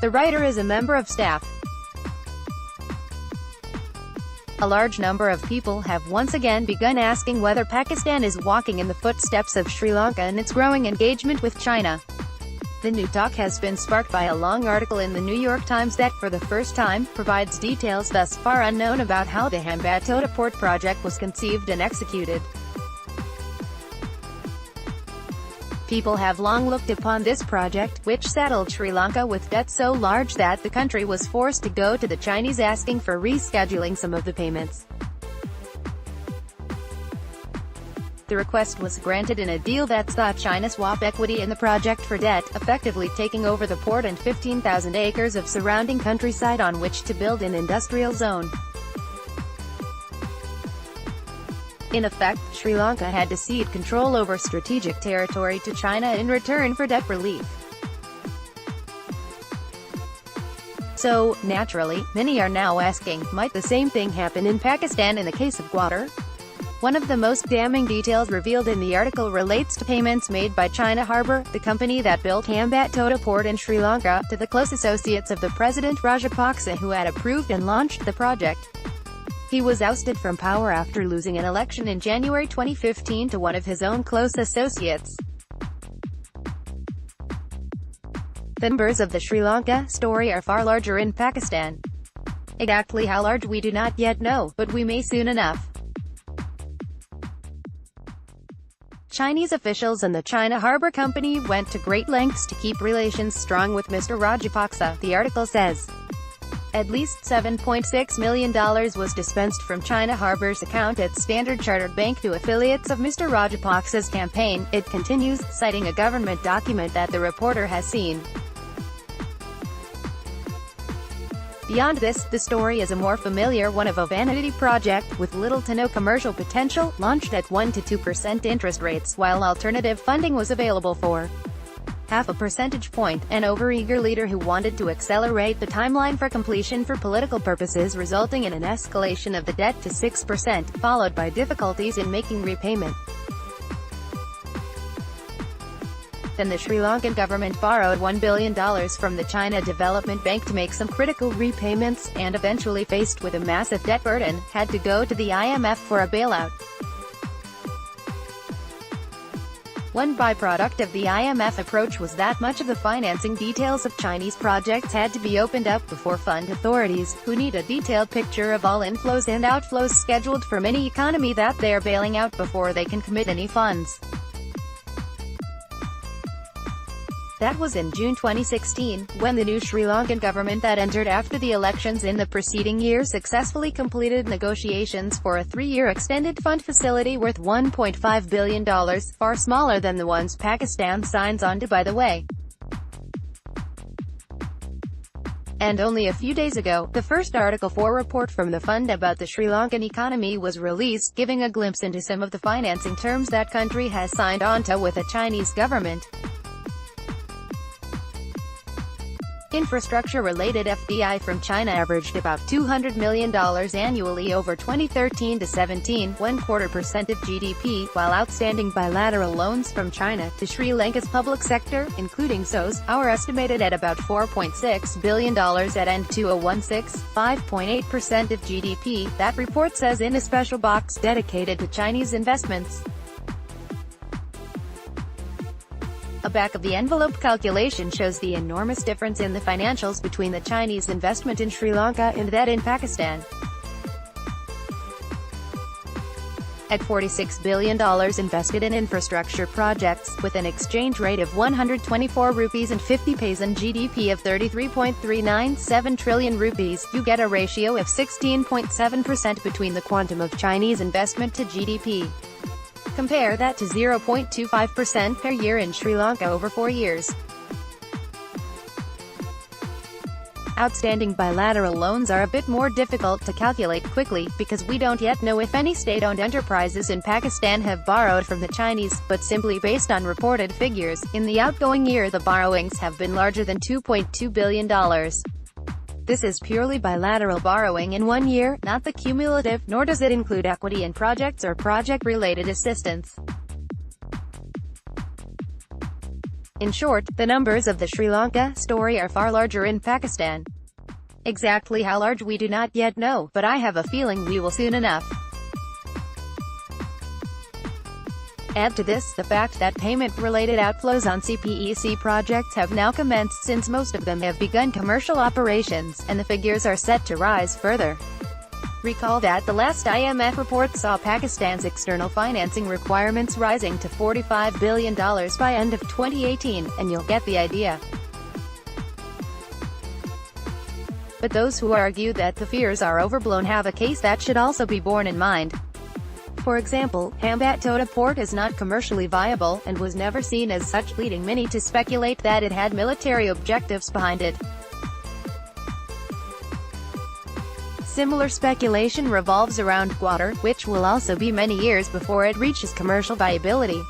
The writer is a member of staff. A large number of people have once again begun asking whether Pakistan is walking in the footsteps of Sri Lanka in its growing engagement with China. The new talk has been sparked by a long article in the New York Times that, for the first time, provides details thus far unknown about how the Hambantota Port project was conceived and executed. People have long looked upon this project, which saddled Sri Lanka with debt so large that the country was forced to go to the Chinese asking for rescheduling some of the payments. The request was granted in a deal that saw China swap equity in the project for debt, effectively taking over the port and 15,000 acres of surrounding countryside on which to build an industrial zone. In effect, Sri Lanka had to cede control over strategic territory to China in return for debt relief. So, naturally, many are now asking, might the same thing happen in Pakistan in the case of Gwadar? One of the most damning details revealed in the article relates to payments made by China Harbour, the company that built Hambantota Port in Sri Lanka, to the close associates of the President Rajapaksa who had approved and launched the project. He was ousted from power after losing an election in January 2015 to one of his own close associates. The numbers of the Sri Lanka story are far larger in Pakistan. Exactly how large we do not yet know, but we may soon enough. Chinese officials and the China Harbour Company went to great lengths to keep relations strong with Mr. Rajapaksa, the article says. At least $7.6 million was dispensed from China Harbour's account at Standard Chartered Bank to affiliates of Mr. Rajapaksa's campaign, it continues, citing a government document that the reporter has seen. Beyond this, the story is a more familiar one of a vanity project, with little to no commercial potential, launched at 1 to 2% interest rates, while alternative funding was available for half a percentage point, an overeager leader who wanted to accelerate the timeline for completion for political purposes, resulting in an escalation of the debt to 6%, followed by difficulties in making repayment. Then the Sri Lankan government borrowed $1 billion from the China Development Bank to make some critical repayments, and eventually faced with a massive debt burden, had to go to the IMF for a bailout. One byproduct of the IMF approach was that much of the financing details of Chinese projects had to be opened up before fund authorities, who need a detailed picture of all inflows and outflows scheduled from any economy that they are bailing out before they can commit any funds. That was in June 2016, when the new Sri Lankan government that entered after the elections in the preceding year successfully completed negotiations for a 3-year extended fund facility worth $1.5 billion, far smaller than the ones Pakistan signs on to, by the way. And only a few days ago, the first Article 4 report from the fund about the Sri Lankan economy was released, giving a glimpse into some of the financing terms that country has signed on to with the Chinese government. Infrastructure-related FDI from China averaged about $200 million annually over 2013 to 17, 1/4% of GDP, while outstanding bilateral loans from China to Sri Lanka's public sector, including SOEs, are estimated at about $4.6 billion at end 2016, 5.8% of GDP, that report says in a special box dedicated to Chinese investments. A back-of-the-envelope calculation shows the enormous difference in the financials between the Chinese investment in Sri Lanka and that in Pakistan. At $46 billion invested in infrastructure projects, with an exchange rate of 124 rupees and 50 paise and GDP of 33.397 trillion rupees, you get a ratio of 16.7% between the quantum of Chinese investment to GDP. Compare that to 0.25% per year in Sri Lanka over 4 years. Outstanding bilateral loans are a bit more difficult to calculate quickly, because we don't yet know if any state-owned enterprises in Pakistan have borrowed from the Chinese, but simply based on reported figures, in the outgoing year the borrowings have been larger than $2.2 billion. This is purely bilateral borrowing in 1 year, not the cumulative, nor does it include equity in projects or project-related assistance. In short, the numbers of the Sri Lanka story are far larger in Pakistan. Exactly how large we do not yet know, but I have a feeling we will soon enough. Add to this, the fact that payment-related outflows on CPEC projects have now commenced since most of them have begun commercial operations, and the figures are set to rise further. Recall that the last IMF report saw Pakistan's external financing requirements rising to $45 billion by end of 2018, and you'll get the idea. But those who argue that the fears are overblown have a case that should also be borne in mind. For example, Hambantota Port is not commercially viable, and was never seen as such, leading many to speculate that it had military objectives behind it. Similar speculation revolves around Gwadar, which will also be many years before it reaches commercial viability.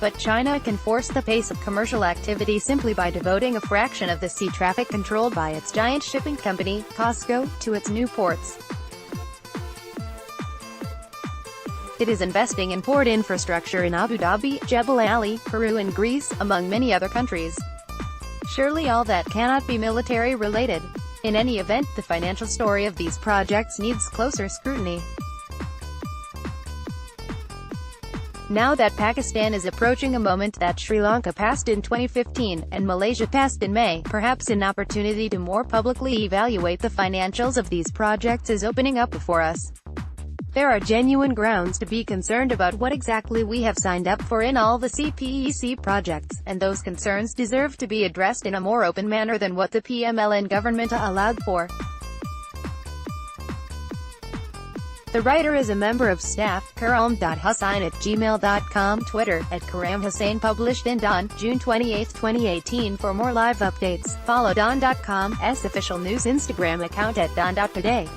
But China can force the pace of commercial activity simply by devoting a fraction of the sea traffic controlled by its giant shipping company, COSCO, to its new ports. It is investing in port infrastructure in Abu Dhabi, Jebel Ali, Peru and Greece, among many other countries. Surely all that cannot be military-related. In any event, the financial story of these projects needs closer scrutiny. Now that Pakistan is approaching a moment that Sri Lanka passed in 2015, and Malaysia passed in May, perhaps an opportunity to more publicly evaluate the financials of these projects is opening up before us. There are genuine grounds to be concerned about what exactly we have signed up for in all the CPEC projects, and those concerns deserve to be addressed in a more open manner than what the PMLN government allowed for. The writer is a member of staff. Karam.Hussain@gmail.com. Twitter, @KaramHussain. Published in Don, June 28, 2018. For more live updates, follow Don.com's official news Instagram account @Don.Today.